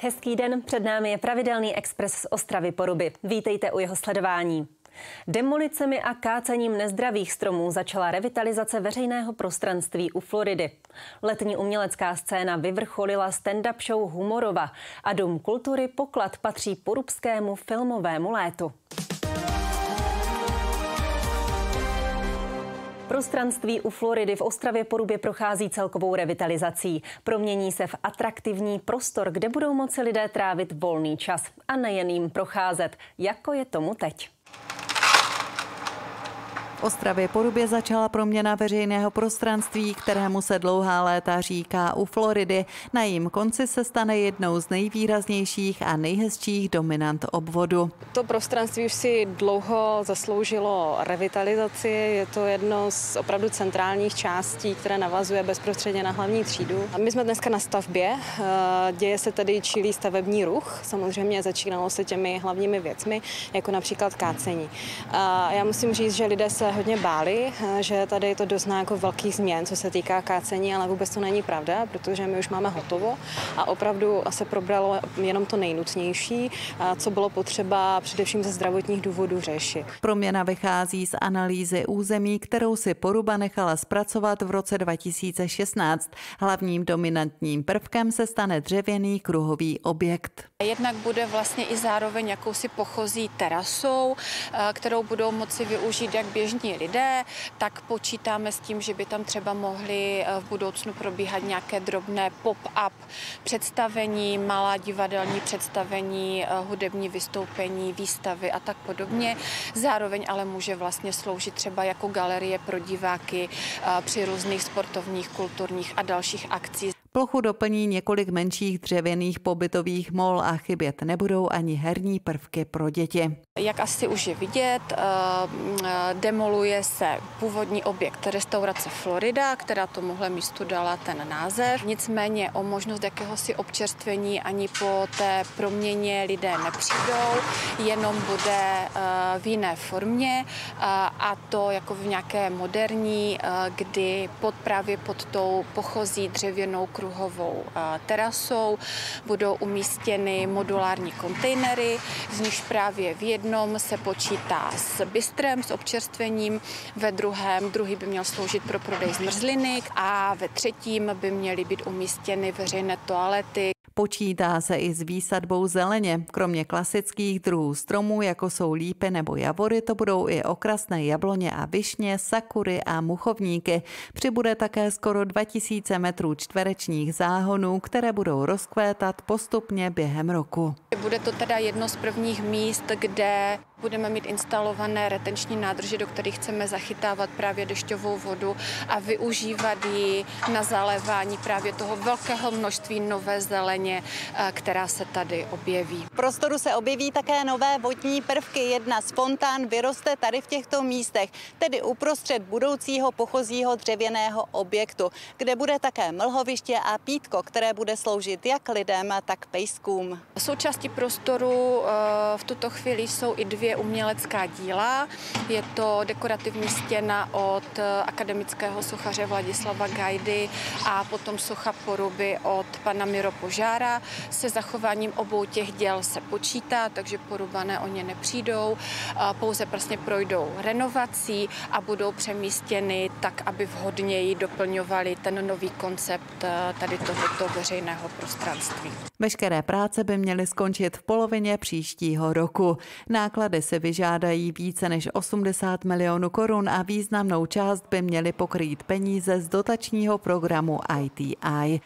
Hezký den, před námi je pravidelný expres z Ostravy Poruby. Vítejte u jeho sledování. Demolicemi a kácením nezdravých stromů začala revitalizace veřejného prostranství u Floridy. Letní umělecká scéna vyvrcholila stand-up show Humorova a Dům kultury Poklad patří porubskému filmovému létu. Prostranství u Floridy v Ostravě Porubě prochází celkovou revitalizací. Promění se v atraktivní prostor, kde budou moci lidé trávit volný čas a nejen jim procházet, jako je tomu teď. V Ostravě Porubě začala proměna veřejného prostranství, kterému se dlouhá léta říká u Floridy. Na jejím konci se stane jednou z nejvýraznějších a nejhezčích dominant obvodu. To prostranství už si dlouho zasloužilo revitalizaci. Je to jedno z opravdu centrálních částí, které navazuje bezprostředně na hlavní třídu. A my jsme dneska na stavbě. Děje se tady čilý stavební ruch. Samozřejmě začínalo se těmi hlavními věcmi, jako například kácení. A já musím říct, že lidé se hodně báli, že tady to dozná jako velkých změn, co se týká kácení, ale vůbec to není pravda, protože my už máme hotovo a opravdu se probralo jenom to nejnutnější, co bylo potřeba především ze zdravotních důvodů řešit. Proměna vychází z analýzy území, kterou si Poruba nechala zpracovat v roce 2016. Hlavním dominantním prvkem se stane dřevěný kruhový objekt. Jednak bude vlastně i zároveň jakousi pochozí terasou, kterou budou moci využít jak běžní lidé, tak počítáme s tím, že by tam třeba mohly v budoucnu probíhat nějaké drobné pop-up představení, malá divadelní představení, hudební vystoupení, výstavy a tak podobně. Zároveň ale může vlastně sloužit třeba jako galerie pro diváky při různých sportovních, kulturních a dalších akcích. Plochu doplní několik menších dřevěných pobytových mol a chybět nebudou ani herní prvky pro děti. Jak asi už je vidět, demoluje se původní objekt restaurace Florida, která tomuhle místu dala ten název. Nicméně o možnost jakéhosi občerstvení ani po té proměně lidé nepřijdou, jenom bude v jiné formě a to jako v nějaké moderní, kdy právě pod tou pochozí dřevěnou kruhovou terasou budou umístěny modulární kontejnery, z nichž právě v jednom se počítá s bistrem, s občerstvením, ve druhý by měl sloužit pro prodej zmrzliny a ve třetím by měly být umístěny veřejné toalety. Počítá se i s výsadbou zeleně. Kromě klasických druhů stromů, jako jsou lípy nebo javory, to budou i okrasné jabloně a višně, sakury a muchovníky. Přibude také skoro 2000 metrů čtverečních záhonů, které budou rozkvétat postupně během roku. Bude to teda jedno z prvních míst, kde budeme mít instalované retenční nádrže, do kterých chceme zachytávat právě dešťovou vodu a využívat ji na zalévání právě toho velkého množství nové zeleně, která se tady objeví. V prostoru se objeví také nové vodní prvky. Jedna z fontán vyroste tady v těchto místech, tedy uprostřed budoucího pochozího dřevěného objektu, kde bude také mlhoviště a pítko, které bude sloužit jak lidem, tak pejskům. Součástí prostoru v tuto chvíli jsou i dvě umělecká díla. Je to dekorativní stěna od akademického sochaře Vladislava Gajdy a potom socha Poruby od pana Miro Požára. Se zachováním obou těch děl se počítá, takže Porubané o ně nepřijdou, pouze prostě projdou renovací a budou přemístěny tak, aby vhodněji doplňovali ten nový koncept tady tohoto veřejného prostranství. Veškeré práce by měly skončit v polovině příštího roku. Náklady se vyžádají více než 80 milionů korun a významnou část by měly pokrýt peníze z dotačního programu ITI.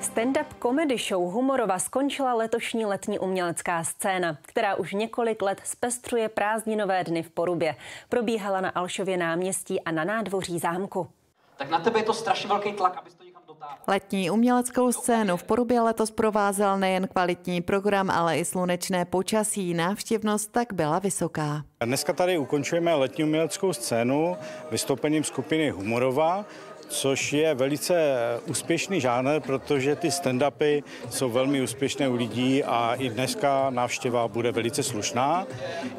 Stand-up comedy show Humorova skončila letošní letní umělecká scéna, která už několik let zpestřuje prázdninové dny v Porubě. Probíhala na Alšově náměstí a na nádvoří zámku. Tak na tebe je to strašně velký tlak, abys to někam dotáhl. Letní uměleckou scénu v Porubě letos provázel nejen kvalitní program, ale i slunečné počasí. Návštěvnost tak byla vysoká. Dneska tady ukončujeme letní uměleckou scénu vystoupením skupiny Humorova, což je velice úspěšný žánr, protože ty stand-upy jsou velmi úspěšné u lidí a i dneska návštěva bude velice slušná.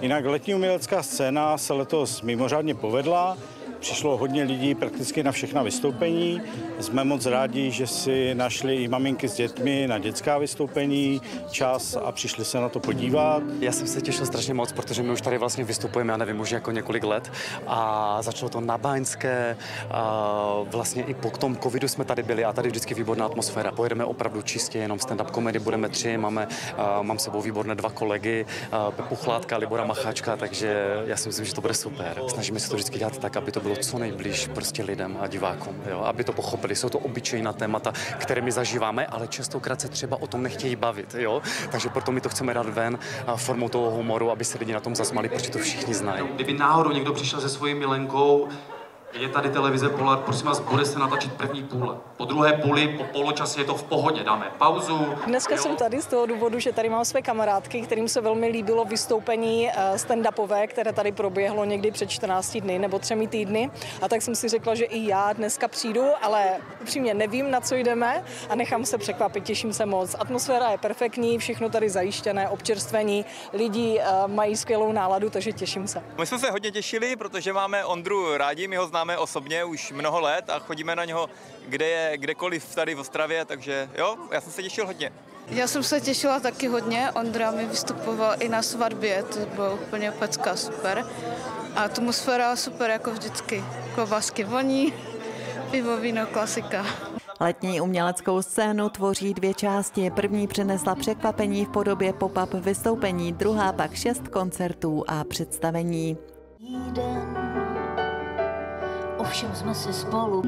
Jinak letní umělecká scéna se letos mimořádně povedla. přišlo hodně lidí prakticky na všechna vystoupení. Jsme moc rádi, že si našli i maminky s dětmi na dětská vystoupení čas a přišli se na to podívat. Já jsem se těšil strašně moc, protože my už tady vlastně vystupujeme, já nevím, už jako několik let a začalo to na Báňské, vlastně i po tom covidu jsme tady byli a tady vždycky výborná atmosféra. Pojedeme opravdu čistě jenom stand-up komedy, budeme 3, mám sebou výborné 2 kolegy, Pepu Chládka, Libora Macháčka, takže já si myslím, že to bude super. Snažíme se to vždycky dělat tak, aby to bylo co nejblíž prostě lidem a divákům, jo? Aby to pochopili. Jsou to obyčejná témata, které my zažíváme, ale častokrát se třeba o tom nechtějí bavit, jo? Takže proto my to chceme dát ven formou toho humoru, aby se lidi na tom zasmáli, protože to všichni znají. Kdyby náhodou někdo přišel se svojí milenkou, je tady televize Polar, prosím vás, bude se natačit první půle. Po druhé půli, po poločase je to v pohodě, dáme pauzu. Dneska jsem tady z toho důvodu, že tady mám své kamarádky, kterým se velmi líbilo vystoupení stand-upové, které tady proběhlo někdy před 14 dny nebo 3 týdny. A tak jsem si řekla, že i já dneska přijdu, ale upřímně nevím, na co jdeme a nechám se překvapit, těším se moc. Atmosféra je perfektní, všechno tady zajištěné, občerstvení, lidi mají skvělou náladu, takže těším se. My jsme se hodně těšili, protože máme Ondru rádi, my ho známe osobně už mnoho let a chodíme na něho kdekoliv tady v Ostravě, takže jo, já jsem se těšil hodně. Já jsem se těšila taky hodně, Ondra mi vystupoval i na svatbě, to bylo úplně pecka, super. A atmosféra super, jako vždycky, klobásky voní, pivo, víno, klasika. Letní uměleckou scénu tvoří 2 části. První přinesla překvapení v podobě pop-up vystoupení, druhá pak 6 koncertů a představení. Ovšem jsme si spolu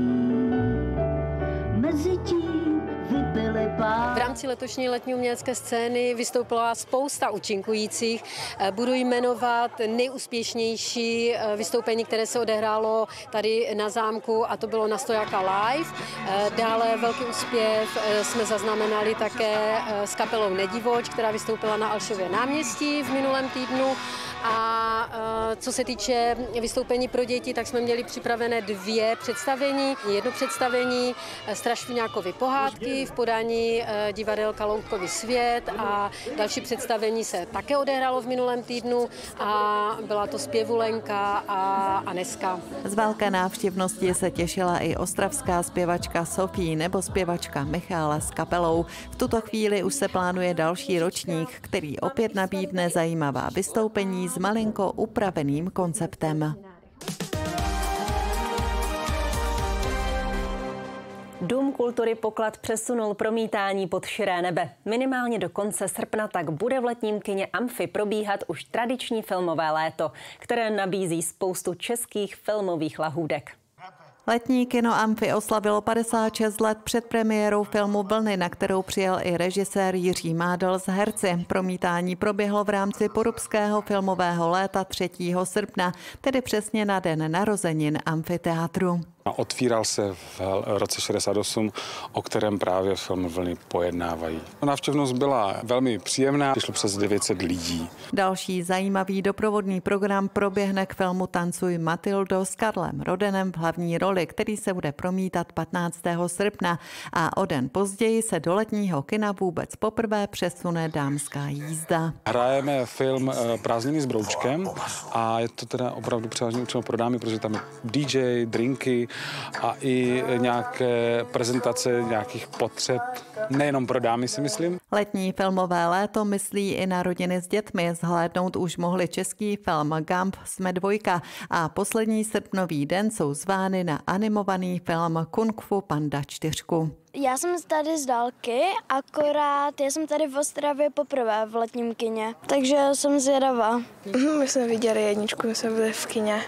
mezi tím vypili pár. V rámci letošní letní umělecké scény vystoupila spousta účinkujících. Budu jmenovat nejúspěšnější vystoupení, které se odehrálo tady na zámku, a to bylo na Stojáka Live. Dále velký úspěch jsme zaznamenali také s kapelou Nedivoč, která vystoupila na Alšově náměstí v minulém týdnu. A co se týče vystoupení pro děti, tak jsme měli připravené 2 představení. Jedno představení Strašviňákovy pohádky v podání divadelka Loutkový svět a další představení se také odehrálo v minulém týdnu a byla to Zpěvulenka a Aneska. Z velké návštěvnosti se těšila i ostravská zpěvačka Sofie nebo zpěvačka Michála s kapelou. V tuto chvíli už se plánuje další ročník, který opět nabídne zajímavá vystoupení s malinko upraveným konceptem. Dům kultury Poklad přesunul promítání pod širé nebe. Minimálně do konce srpna tak bude v letním kině Amfi probíhat už tradiční filmové léto, které nabízí spoustu českých filmových lahůdek. Letní kino Amfi oslavilo 56 let před premiérou filmu Vlny, na kterou přijel i režisér Jiří Mádl s herci. Promítání proběhlo v rámci Porubského filmového léta 3. srpna, tedy přesně na den narozenin amfiteátru. Otvíral se v roce 68, o kterém právě filmy Vlny pojednávají. Návštěvnost byla velmi příjemná, přišlo přes 900 lidí. Další zajímavý doprovodný program proběhne k filmu Tancuj Matildo s Karlem Rodenem v hlavní roli, který se bude promítat 15. srpna a o den později se do letního kina vůbec poprvé přesune Dámská jízda. Hrajeme film Prázdniny s broučkem a je to teda opravdu převážně určeno pro dámy, protože tam je DJ, drinky a i nějaké prezentace nějakých potřeb, nejenom pro dámy, si myslím. Letní filmové léto myslí i na rodiny s dětmi. Zhlédnout už mohli český film Gump jsme 2 a poslední srpnový den jsou zvány na animovaný film Kung Fu Panda 4. Já jsem tady z dálky, akorát já jsem tady v Ostravě poprvé v letním kině, takže jsem zvědavá. My jsme viděli 1, my jsme byli v kině,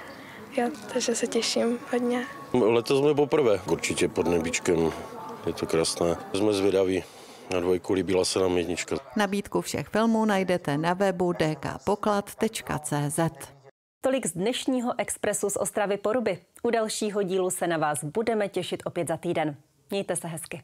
takže se těším hodně. Letos jsme poprvé, určitě pod nebíčkem, je to krásné. Jsme zvědaví, na 2 líbila se nám 1. Nabídku všech filmů najdete na webu dkpoklad.cz. Tolik z dnešního Expressu z Ostravy Poruby. U dalšího dílu se na vás budeme těšit opět za týden. Mějte se hezky.